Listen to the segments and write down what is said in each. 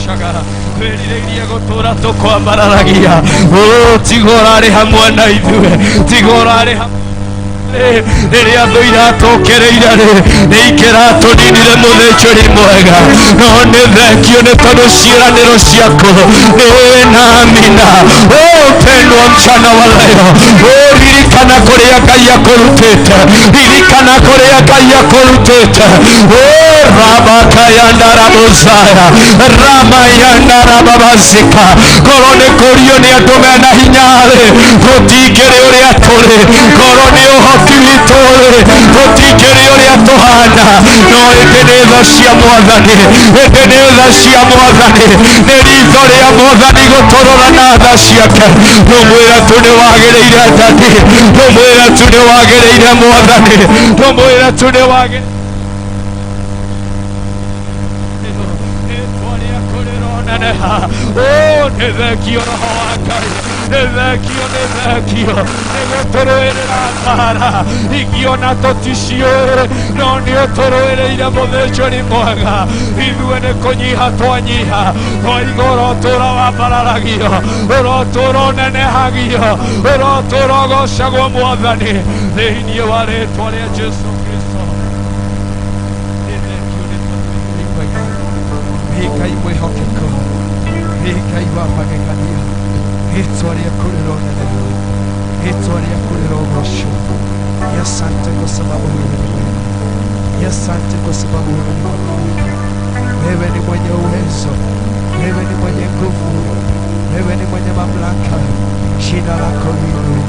shaka verireria gotora toko amararagia o tigorare hamwe na ithuĩ tigorare rĩrĩa andũ iratokereire nĩ ikĩratũninire mũthĩnjĩri mwega no nĩ thengio nĩ tondũ ciĩranĩro ciaku nĩ na amina pendwa mchana wa leo ririkana kũrĩa Ngai akũrutĩte ririkana kũrĩa Ngai akũrutĩte rabakayandara bozaya ramayandara babazika korwo nĩ kũrio nĩ andũ mena hinya-rĩ tũtingĩrĩ ũrĩa tũrĩ korwo nĩ ũhoti witũ-rĩ tũtingĩrĩ ũrĩa tũhana no ĩndĩ nĩ tha cia Mwathani ĩndĩ nĩ tha cia Mwathani nĩ ritho rĩa Mwathani gũtũrora na tha ciake tũmwĩre tu nĩ wagĩrĩire Ndani tũmwĩre tu nĩ wagĩrĩire Mwathani tũmwĩre tu nĩ wagĩrĩire nĩ thengio roho wa Ngai nĩ thengio nĩ gũtũrũĩrĩra mbara ingĩona tũticiũĩ no nĩ ũtũrũĩrĩire mũthĩnjĩri mwega ithuĩ nĩ kũnyiha twanyiha oiga ũrotũra wambararagio ũrotũra ũnenehagio ũrotũra ũgocagwo Mwathani thĩinĩ wa rĩĩtwa rĩa Jesũ Kristo nĩ thengio nĩ tondũ Ngai mwĩhokeku Ngai wa magegania rĩĩtwa rĩaku rĩronenerio rĩĩtwa rĩaku rĩrogocwo ni asante kwa sababu wewe ni mwema ni asante kwa sababu wewe ni mwaminifu wewe ni mwenye uwezo wewe ni mwenye nguvu wewe ni mwenye mamlaka jina lako liinuliwe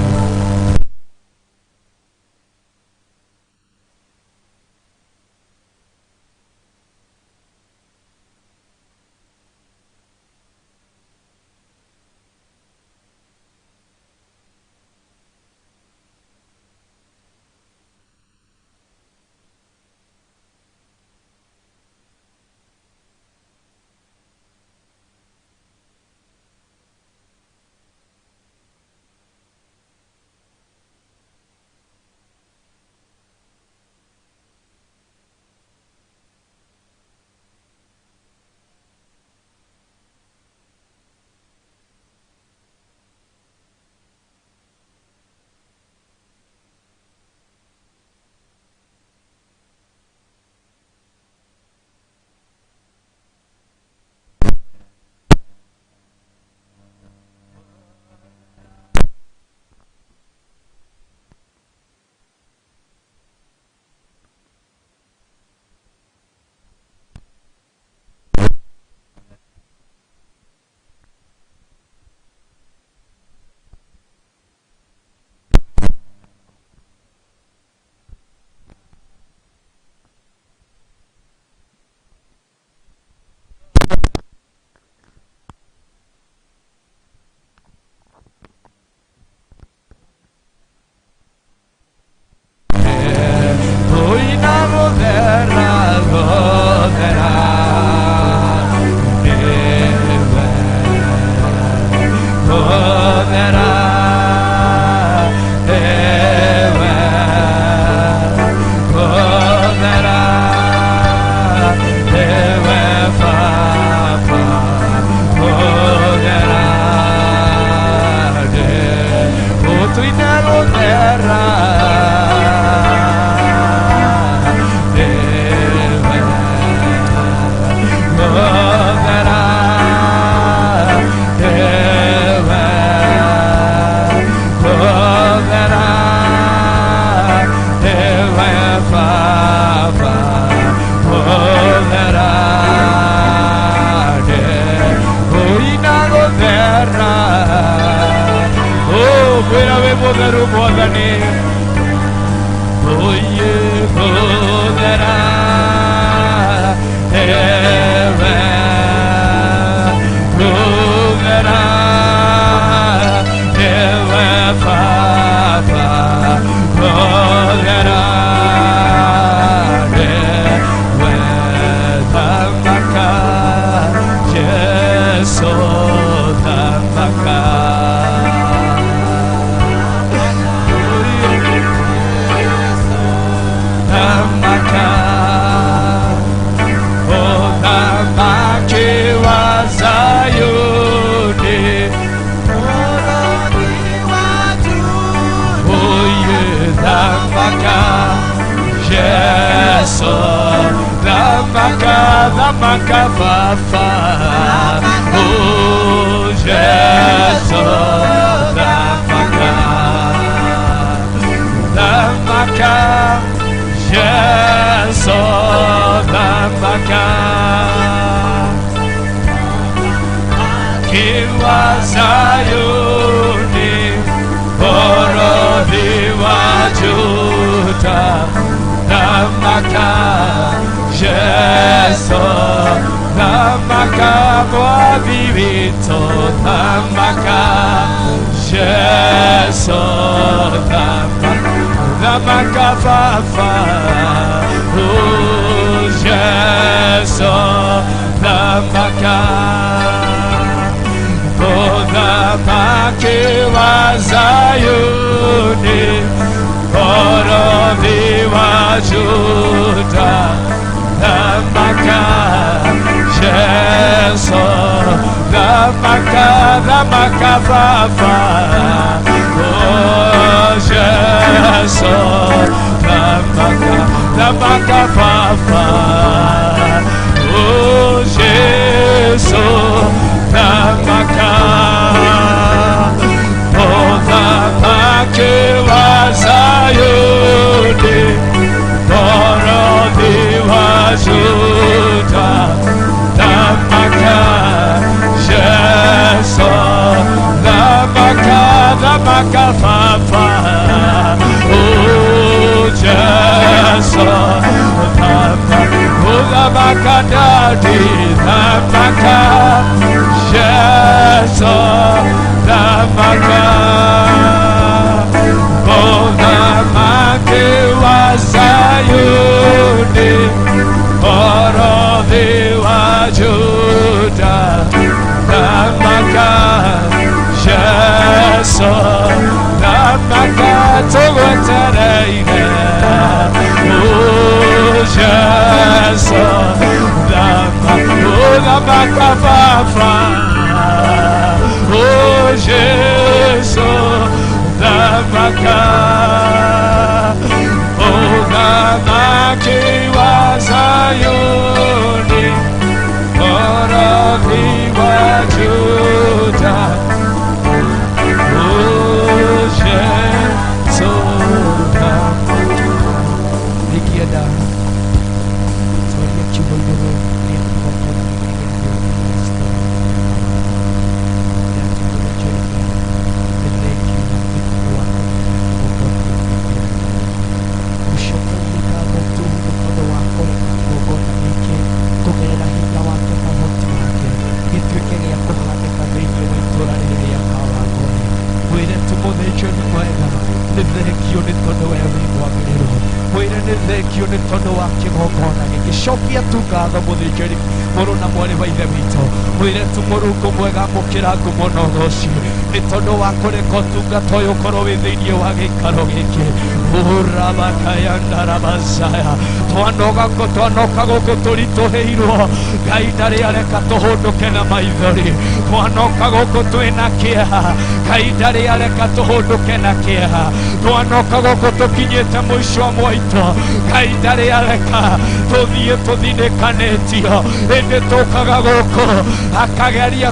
Tamaka Lamaka, yes, Lamaka, Lamaka, Papa, oh, yes, Lamaka, Lamaka, yes, Lamaka, Kiwa Sayuni, Borodiwa Juta, Lamaka, Yeso, Lamaka, Moabibito, Lamaka, Yeso, Lamaka, Fafa, oh, Yeso, Lamaka, Lamake Wazayuni, Borodi Wajuda, Lamaka, Yeso, Lamaka, Lamaka, Papa, oh, Yeso, Lamaka, Lamaka, Papa, oh, Yeso, Lamaka, oh, Lamake Wazayuni, Borodi Wajuda, Lamaka, Yeso, Lamaka, Lamaka, Papa, oh, Yeso, Lamaka, oh, Lamaka, Daddy, Lamaka, Yeso, Lamaka, oh, Lamake Wazayuni, Borodi Wajuda, Lamaka, Yeso, Lamaka, Togotareine, oh, Yeso, Lamaka, Papa, oh, Yeso, Lamaka, oh, Lamake Wazayuni, Borodi Wajuda, oh, Yeso, Nikiada, Soria Chibodoro, Shopia tukada bodejeri morona mwere vaidevito mwire tumuruko mwega mukirago monogoshi nitondo wakore kotunga toyo korovidirie wagikaro giki urabakayanda rabasaya twanoga ko twanoka goko turitoheirwo Ngai ndari areka tuhunduke na maithori twanoka goko twina kieha Ngai ndari areka tuhunduke na kieha twanoka goko tukinyite mwisho mwaito Ngai ndari areka tuthinekanĩtio ĩndĩ tũkaga gũkũ akageria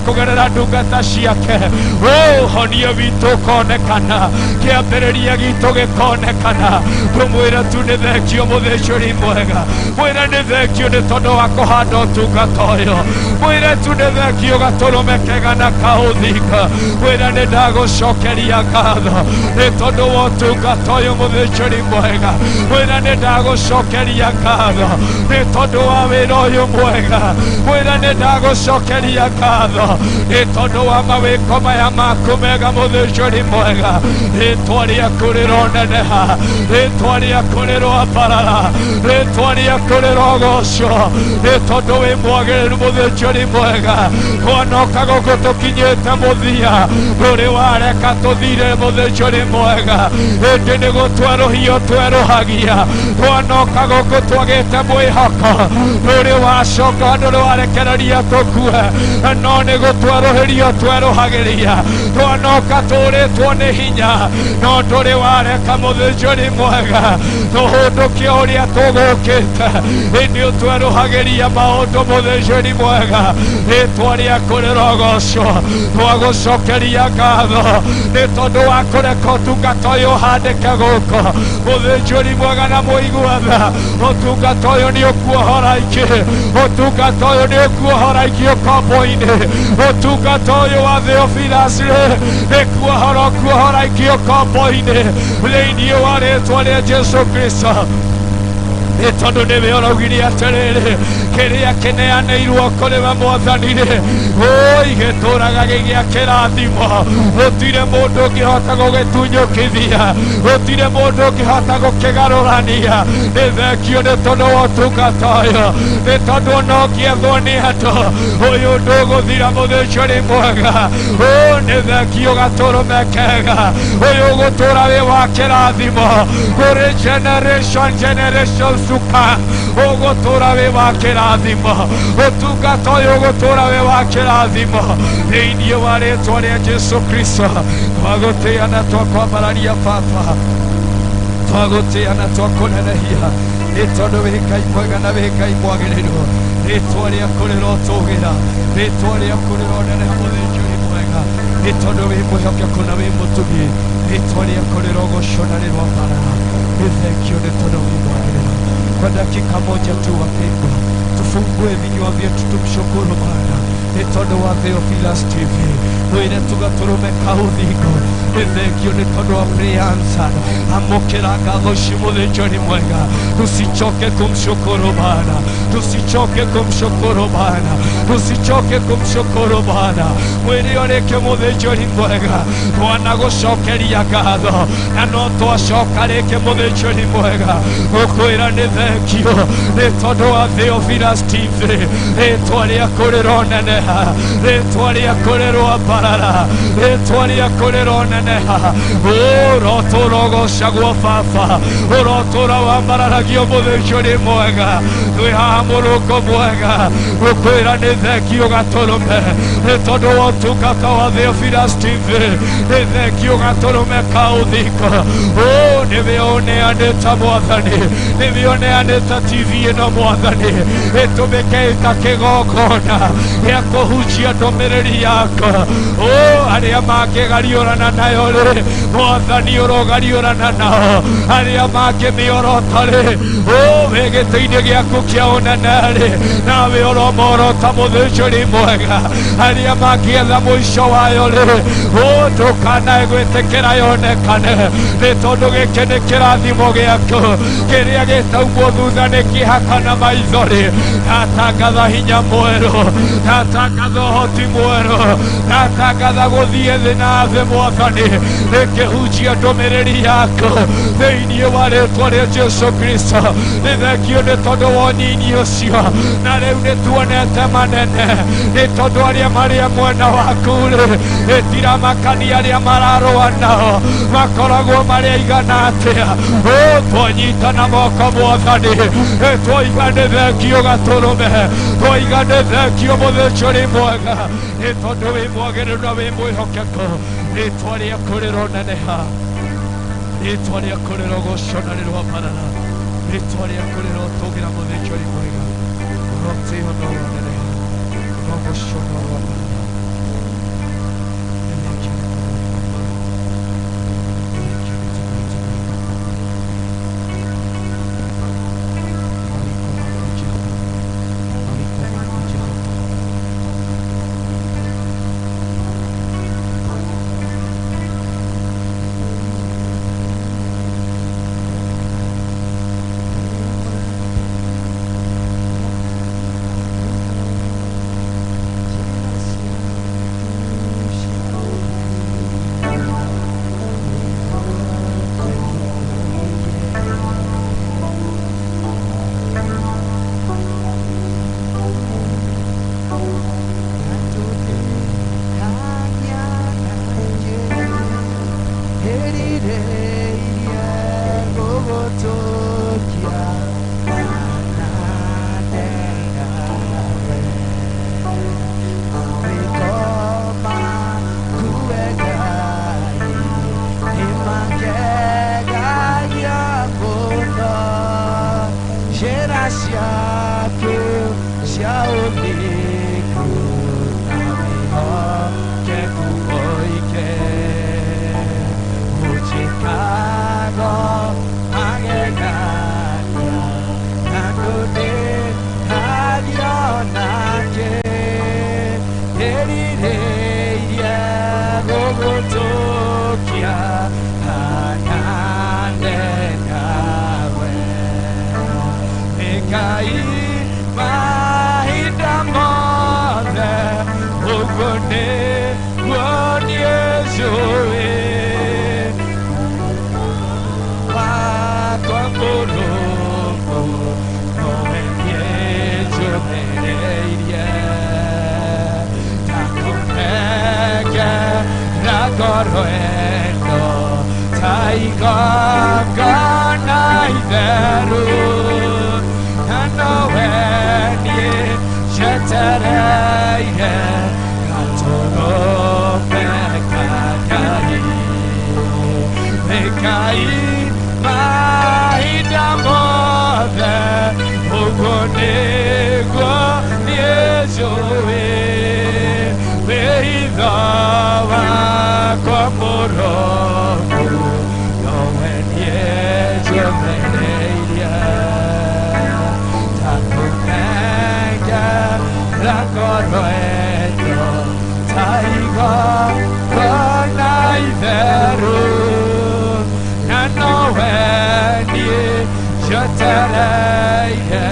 kũgerera ndungata ciake ũhonia witũ ũkonekana kĩambĩrĩria gitũ gĩkonekana tũmwĩre tu nĩ thengio mũthĩnjũri mwega mwĩre nĩ thengio nĩ tondũ wa kũhanda ũtungata ũyũ mwĩre tu nĩ thengio gatũrũme kega na kaũthinga mwĩre nĩ ndagũcokeria ngatho nĩ tondũ wa ũtungata ũyũ mũthĩnjũri mwega mwĩre nĩ ndagũcokeria ngatho nĩ tondũ wa wĩra ũyũ mwega mwĩre nĩ ndagũcokeria ngatho nĩ tondũ wa mawĩko maya maku mega mũthĩnjũri mwega rĩtwa rĩaku rĩroneneha rĩtwa rĩaku rĩroambarara rĩtwa rĩaku rĩrogocwo nĩ tondũ wĩ mwagĩrĩru mũthĩnjũri mwega twonoka gũkũ tũkinyĩte mũthia ndũrĩ wareka tũthire mũthĩnjũri mwega ĩndĩ nĩ gũtwerũhia ũtwerũhagia twonoka gũkũ twagĩte mwĩhoko ndũrĩ wacoka ndũrĩ warekereria tũkue no nĩ gũtwerũhĩria ũtwerũhagĩria twonoka tũrĩtwo nĩ hinya no ndũrĩ wareka baraka muthĩnjwo nĩ mwega tũhũndũkia ũrĩa tũgũkĩte ĩndĩ ũtwerũhagĩria maũndũ muthĩnjwo nĩ mwega rĩtwa rĩaku rĩrogocwo twagũcokeria ngatho nĩ tondũ wa kũreka ũtungata ũyũ ũhandĩke gũkũ muthĩnjwo nĩ mwega na mũiguatha ũtungata ũyũ nĩ ũkuohora ingĩ ũtungata ũyũ nĩ ũkuohora ingĩ ũkombo-inĩ ũtungata ũyũ wa Theophilus nĩ kuohora ingĩ ũkombo-inĩ thĩinĩ wa rĩtwa rĩa Jesu Kristo nĩ tondũ nĩwe ũraugire atĩrĩrĩ kĩrĩa kĩneanĩirwo kũrĩ we Mwathani-rĩ gĩtũũraga gĩa kĩrathimo gũtirĩ mũndũ ũngĩhota gũgĩtunyũkithia gũtirĩ mũndũ ũngĩhota gũkĩgarũrania nĩ thengio nĩ tondũ wa ũtungata ũyũ nĩ tondũ ona ũngĩethwo nĩ andũ ũyũ ndũgũthira muthĩnjwo nĩ mwega nĩ thengio gatũrũme kega ũyũ ũgũtũũra wĩ wa kĩrathimo kũrĩ generation suka ũgũtũũra wĩ wa kĩrathimo ũtungata ũyũ ũgũtũũra wĩ wa kĩrathimo thĩinĩ wa rĩtwa rĩa Jesu Kristo twagũtĩĩa na twakwambararia Baba twagũtĩĩa na twakũnenehia nĩ tondũ wĩ Ngai mwega na wĩ Ngai mwagĩrĩru rĩtwa rĩaku rĩrotũũgĩra rĩtwa rĩaku rĩroneneha muthĩnjwo nĩ mwega nĩ tondũ wĩ mwĩhokeku na wĩ mũtugi rĩtwa rĩaku rĩrogocwo na rĩrotharara nĩ thengio nĩ tondũ wĩ mwagĩrĩru kwa dakika moja tu wapendwa tufungue vinywa vyetu tumshukuru Bwana nĩ tondũ wa Theophilus TV mwĩre tugatũrũme kaũthingo nĩ thengio nĩ tondũ wa Brianson amũkĩra ngatho ici muthĩnjwo nĩ mwega tusichoke kumshukuru Bwana tusichoke kumshukuru Bwana tusichoke kumshukuru Bwana mwĩre ũrĩke muthĩnjwo nĩ mwega twanagũcokeria ngatho na no twacoka rĩke muthĩnjwo nĩ mwega gũkwĩra nĩ thengio nĩ tondũ wa Theophilus TV rĩtwa rĩaku rĩroneneha rĩtwa rĩaku rĩrwambarara rĩtwa rĩaku rĩroneneha ũrotũũra ũgocagwo Baba ũrotũũra wambararagio muthĩnjwo nĩ mwega twĩ haha Mũrungu mwega gũkwĩra nĩ thengio gatũrũme nĩ tondũ wa ũtungata wa Theophilus TV nĩ thengio gatũrũme kaũthingo nĩwe ũneanĩte Mwathani nĩwe ũneanĩte TV ĩno Mwathani ĩtũmĩke ĩta kĩgongona gĩa kũhunjia ndũmĩrĩri yaku arĩa mangĩgariũrana nayo-rĩ Mwathani ũrogariũrana nao arĩa mangĩmĩorota-rĩ wĩ gĩtĩ-inĩ gĩaku kĩa ũnene-rĩ nawe ũromorota muthĩnjwo nĩ mwega arĩa mangĩetha mũico wayo-rĩ ndũkanae gwĩtĩkĩra yonekane nĩ tondũ gĩkĩ nĩ kĩrathimo gĩaku kĩrĩa gĩtaumwo thutha nĩ kĩhaka na maithori ndatangatha hinya mwerũ ndatangatha ũhoti mwerũ ndatangatha gũthiĩ thĩ na thĩ Mwathani rĩkĩhunjia ndũmĩrĩri yaku thĩinĩ wa rĩtwa rĩa Jesu Kristo nĩ thengio nĩ tondũ wa ũnyinyi ũcio na rĩu nĩ tuonete manene nĩ tondũ arĩa marĩ mwena waku-rĩ ĩtiramakania arĩa mararũa nao makoragwo marĩ aigana atĩa twanyita na moko Mwathani twoiga nĩ thengio gatũrũme twoiga nĩ thengio muthĩnjwo nĩ mwega nĩ tondũ wĩ mwagĩrĩru na wĩ mwĩhokeku rĩtwa rĩaku rĩroneneha rĩtwa rĩaku rĩrogocwo na rĩrwambarara rĩtwa rĩaku rĩrotũũgĩra muthĩnjwo nĩ mwega ũrotĩo na ũroneneha ũrogocwo na ũrwambarara Yes. Nagoroendo Taiga Ganaideru Nanoenie Jetereye Katoro Mekagai Mekai Maidamode Ugonego Niejoe Veidava Komoroku Noen Niejoe Takumega Nagoroendo Taiga Ganaideru Nanoenie Jetereye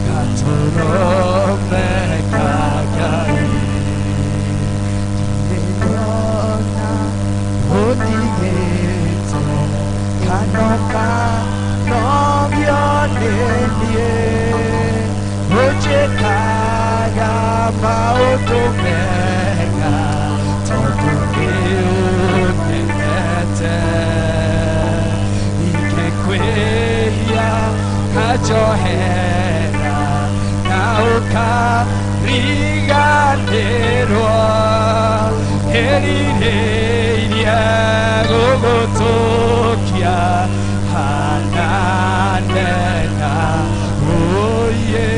Katoro Mekagai Dileona Odigete Kanoka Novionelie Ojekaya Maotomega Todoneunete Ikequeia Kajohera Nauka Riganero Erireia Gogotokia Hananena Oye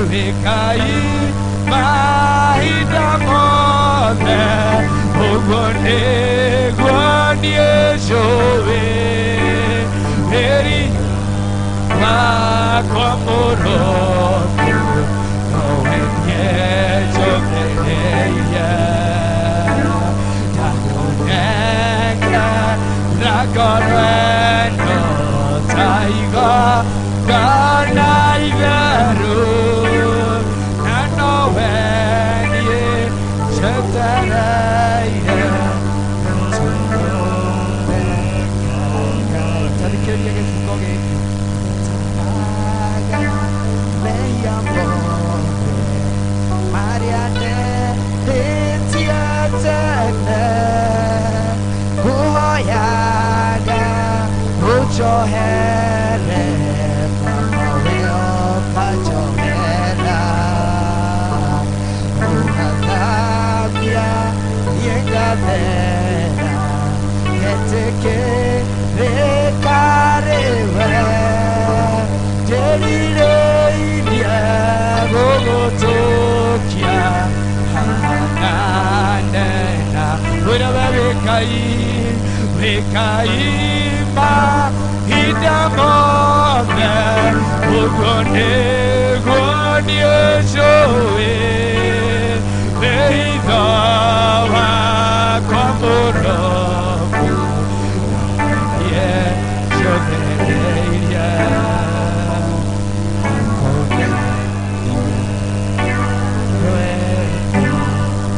Vikai Maidamone Ogonego Niejoe Eri Makomoroku Noen Niejoe Takonega Nagoroendo Taiga Ganaideru Nanoenie Jetereye Tadikeria che fukoge Tanaga Meyamode Mariane Etiatene Uhoyaga Ujohere Mamoreo Pajohera Uhatabia Yengadera Keteke Rekarewe Jerireiria Gogotokia Hananena Vekai Ma Hidamone Ugonego Niejoe Veidava Komoroku Niejoe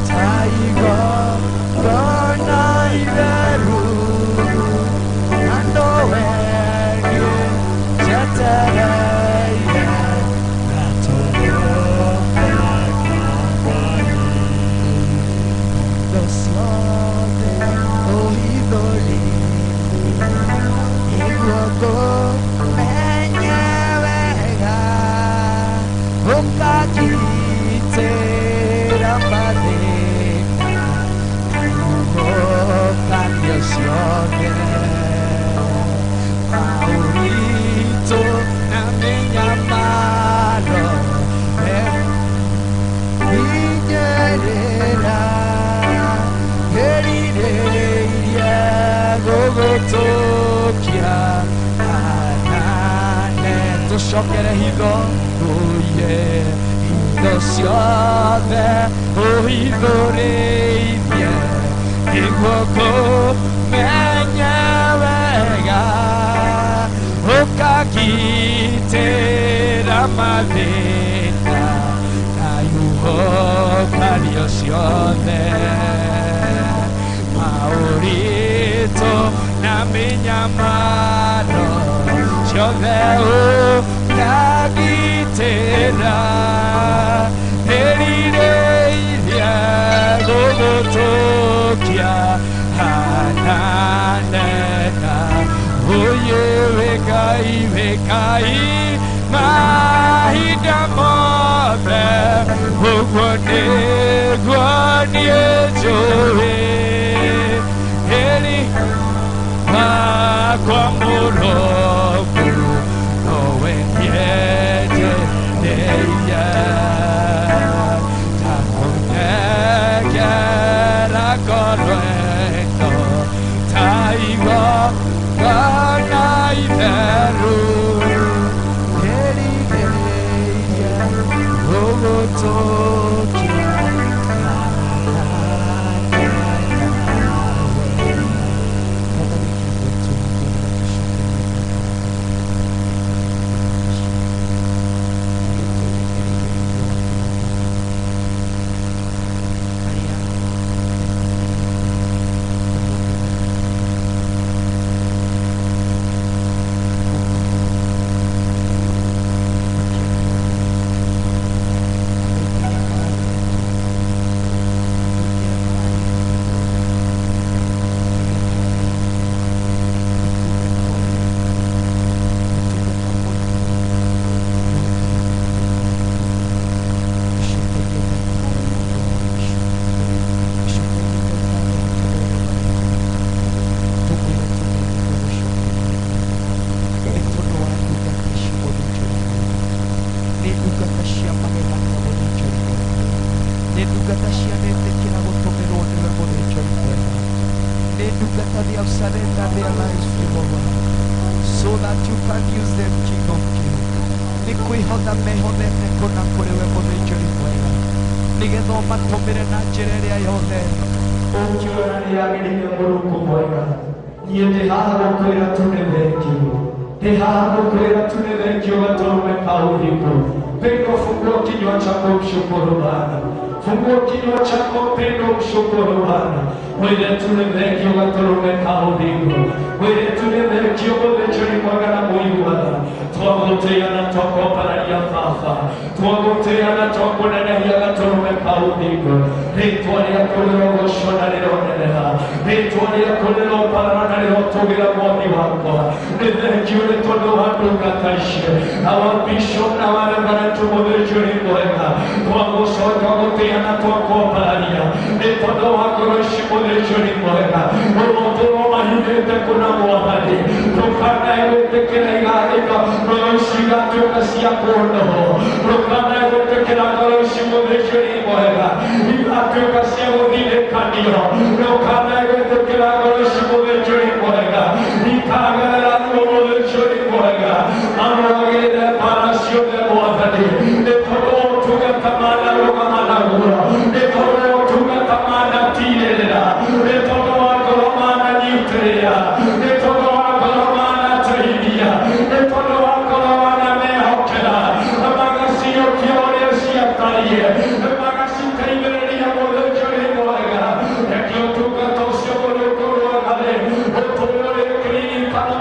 Taiga Ganaideru Nanoenie Jetereye Katoro Mekagai Dosiode Ohidori Iguoko Menyewega Okakite Ramadeka Candiosione Favorito na minha mano Minha Querireia Gogotokia Hanane To shokere hido Oye Hidosiode Ohidoreidie Iguoko Menyewega Okakite Ramadeka Ayuho Cariosione Maurito na minha mano Choveu na guitarra Erireiria Gogotokia niejoe Eli kwa murogu no enyeje deya takonege la corrento taigo ganai peru Eli deya robotoki so that you can use them, King of Kings. Nikuihoda mehone mekona kurewe bonechori mwega. Nigethoma tumire na njira iria yothe. Ukiona ni agirire muruku mwega. Niĩ ndĩ haha gũkwĩra tu nĩ thengio. Ndĩ haha gũkwĩra tu nĩ thengio gaturume kau hingo. Pendo fungua kinywa chako mshukuru Bwana. Fungua kinywa chako pendo mshukuru Bwana. Mwile tu nĩ thengio gaturume kau hingo. Mwile tu nĩ thengio bonechori mwega na mũiguana. Twagũtĩana twakopararia Baba. Twagũtĩana twakũnenehia gaturume kau hingo. Rĩĩtwa rĩaku rĩrogocwo na rĩroneneha. Rĩĩtwa rĩaku rĩroparana na rĩrotũgĩra mwathi wakwa. Nĩ thengio nĩ tondũ wa ndungata icio. Our bishop na wa reverend mũthĩnjĩri mwega. Twagũcoka gũtĩana twakopararia. Nĩ tondũ wa ngoro ici mũthĩnjĩri mwega. Ũmũthĩ no mahithĩte kũna mwathani. Ndũkanae gwĩtĩkĩra igarĩka ngoro ici igatuĩka cia kũnũhwo. Ndũkanae gwĩtĩkĩra ngoro ici mũthĩnjĩri mwega igatuĩka cia gũthirĩkanio. Ndũkanae gwĩtĩkĩra ngoro ici mũthĩnjĩri mwega ikagerera ruo mũthĩnjĩri mwega. Amũragĩrĩre mbara ciothe mwathani. Nĩ tondũ wa ũtungata manarũgama naguo. Nĩ tondũ wa ũtungata manatirĩrĩra. Nĩ tondũ wa ngoro mananyitĩrĩra. Nĩ tondũ wa ngoro manateithia. Nĩ tondũ wa ngoro manamehokera. Magaciyũkia ũrĩa ciatariĩ. Magaciteithĩrĩria mũthĩnjĩri mwega. Reke ũtungata ũcio ũrĩ ũkũrũa thĩ. Ũtũũre kĩririkano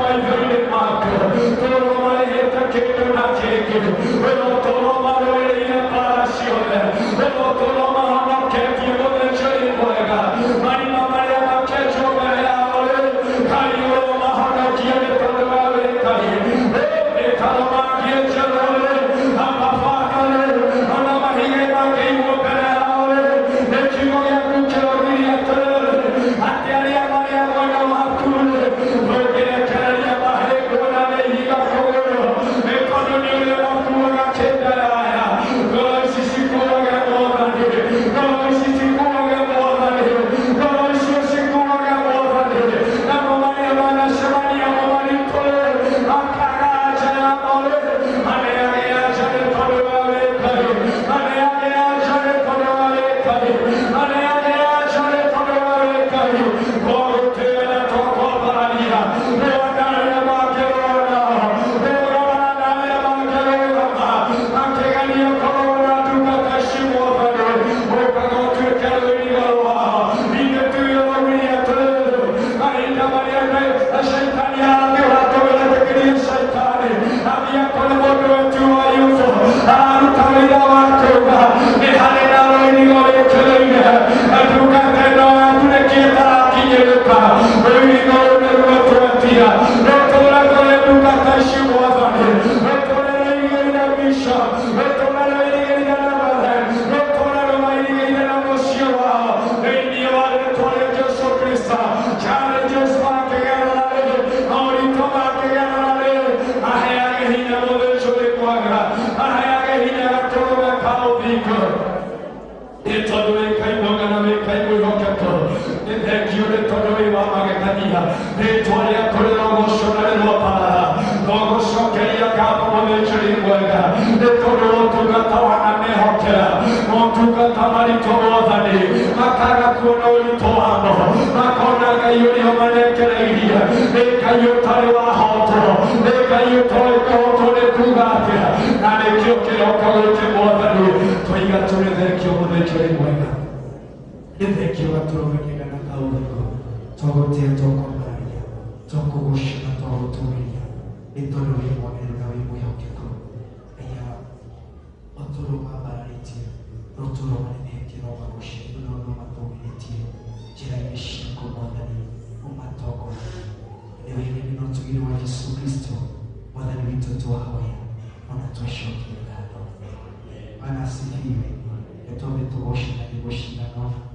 Kania, Victoria Kologoso, Lopara, Logoso, Keria Capo, Cherimuega, the Toro Tugatawana Mehokera, Montugatamari Torodani, Makara Kuno Toamo, Makona Gayuri Manekeria, Ekayutara Hoto, Ekayuto de Kugatia, and a Kyokero Kalote Mother, Toya to the Kyo de Cherimuega. Thank you, Atomic Togote Toko Maria, Toko Goshina Toro Toria, Itoro Monavi Muyoko, Aya, Otoro Mabariti, Rotoro Maneti, Nova Goshi, Noma Tominiti, Jirayishiko Modani, Umatoko, the way we not to you are Jesus Christo, more than we to Hawaii, on a threshold in that. Manasifi, the Tomato Ocean and the Ocean of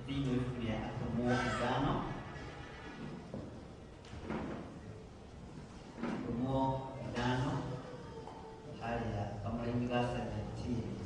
thĩinĩ rĩa atũmwo ithano. Atũmwo ithano harĩa kamũra-inĩ ga 17.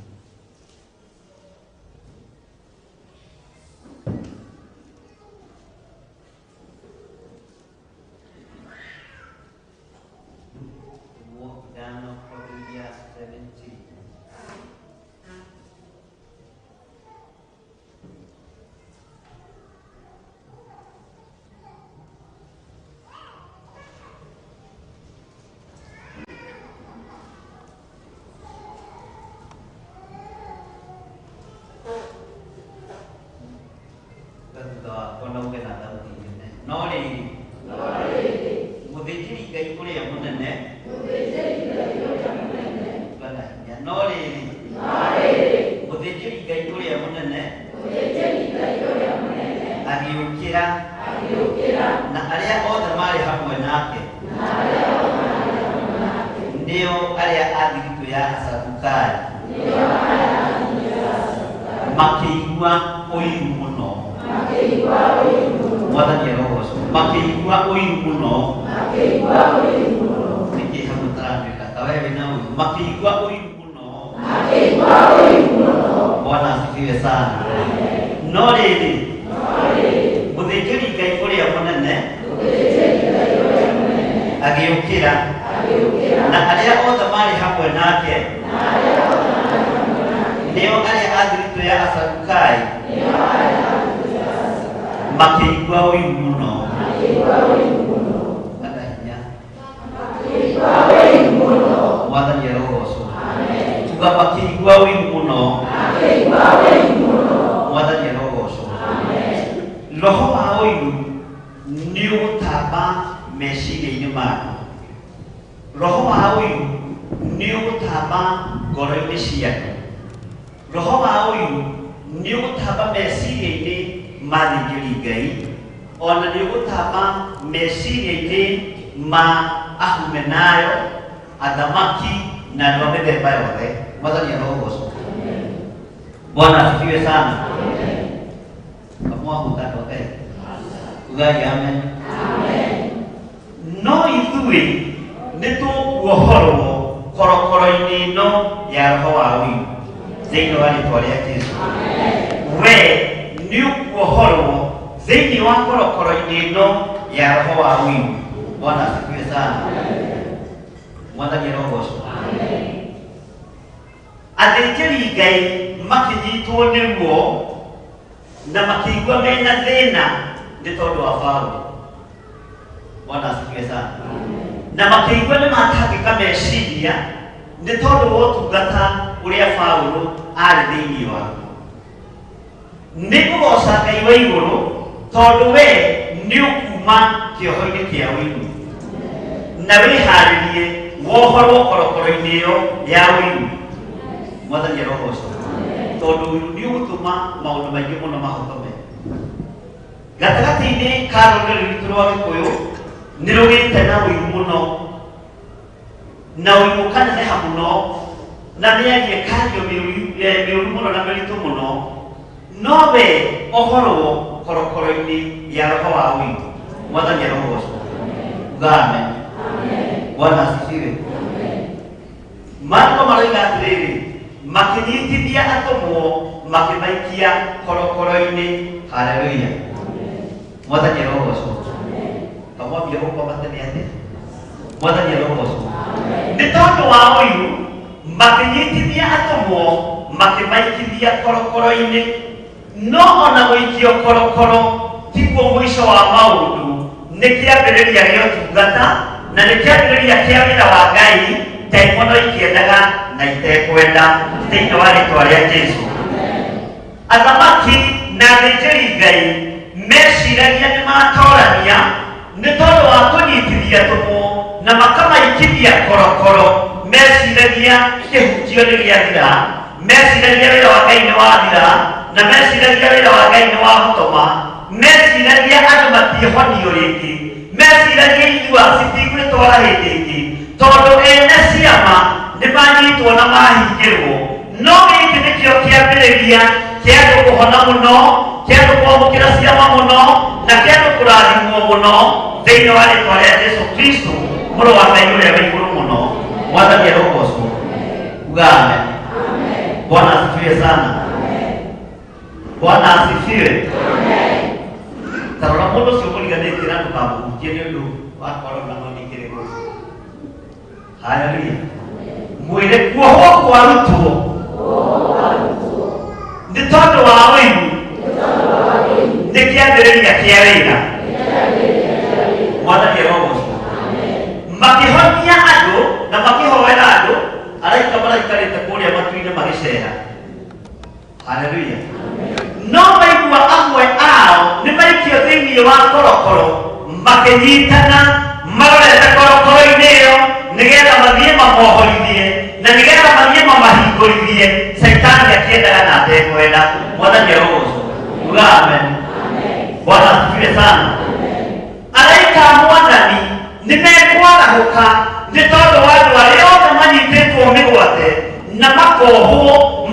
No gĩkĩ nĩkĩo kĩambĩrĩria kĩa andũ kũhona mũno, kendo kwamukira ciama muno na kendo kurathimwo muno thiini wa ritwa ria Yesu Kristo muru wa Ngai uria wa iguru muno mwathani arogocwo uga amen. Bwana asifiwe sana. Bwana asifiwe. Tarora mundu cio muriganite na ndukamuhutie ni undu wa korona no nikire go. Haleluya. Mwire kuohwo kwa rutwo nĩ tondũ wa wĩigu nĩ kĩambĩrĩria kĩa wĩra. Mwathani arogocwo. Makĩhonia andũ na makĩhoera andũ araika maraikarĩte kũrĩa matu-inĩ magĩcera. Haleluya. No maigua amwe ao nĩ maikio thĩinĩ wa korokoro makĩnyitana marorete korokoro-inĩ ĩyo nĩgetha mathiĩ mamohorithie na nĩgetha mathiĩ mamahingũrithie Saitani akiendaga na atekwenda. Mwathani arogocwo. Uga amen. Bwana asifiwe sana. Araika a Mwathani nĩ mekwarahũka nĩ tondũ wa andũ arĩa othe manyitĩtwo mĩgwate na makohwo